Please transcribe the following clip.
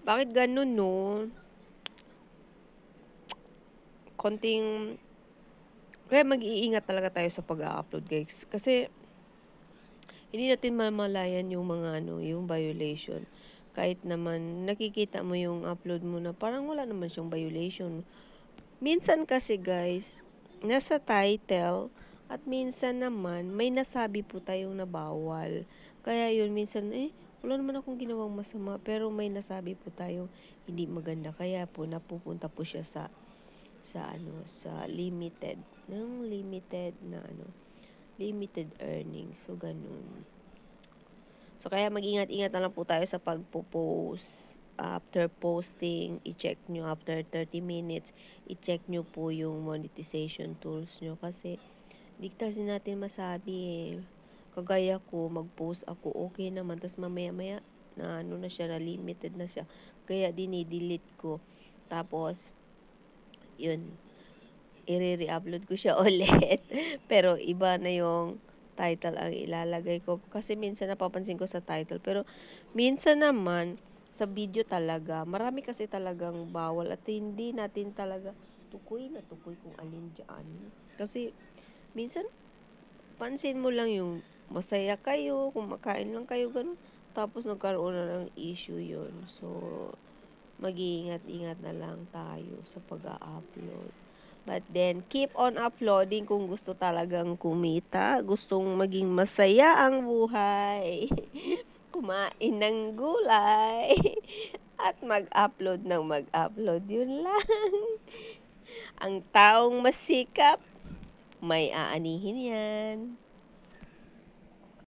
Bakit ganun, no? Konting... Kaya mag-iingat talaga tayo sa pag-upload, guys. Kasi, hindi natin mamalayan yung mga yung violation. Kahit naman, nakikita mo yung upload mo na parang wala naman siyang violation. Minsan kasi, guys, nasa title, at minsan naman, may nasabi po tayong nabawal. Kaya yun, minsan, wala naman akong ginawang masama, pero may nasabi po tayong hindi maganda. Kaya po, napupunta po siya sa limited, ng limited na limited earnings. So, ganun. So, kaya mag-ingat-ingat na lang po tayo sa pagpo-post. After posting, i-check nyo after 30 minutes, i-check nyo po yung monetization tools nyo kasi di kasi natin masabi eh. Kagaya ko, mag-post ako, okay naman, tapos mamaya-maya na na siya, na limited na siya. Kaya dinidelete ko. Tapos, yun, i-re-upload ko siya ulit. Pero iba na yung title ang ilalagay ko. Kasi minsan napapansin ko sa title. Pero minsan naman, sa video talaga, marami kasi talagang bawal at hindi natin talaga tukoy na tukoy kung alin dyan. Kasi minsan, pansin mo lang yung masaya kayo, kumakain lang kayo, ganun. Tapos nagkaroon na ng issue yun. So, mag-iingat-ingat na lang tayo sa pag-a-upload. But then, keep on uploading kung gusto talagang kumita, gustong maging masaya ang buhay, kumain ng gulay, at mag-upload ng mag-upload. Yun lang. Ang taong masikap, may aanihin yan.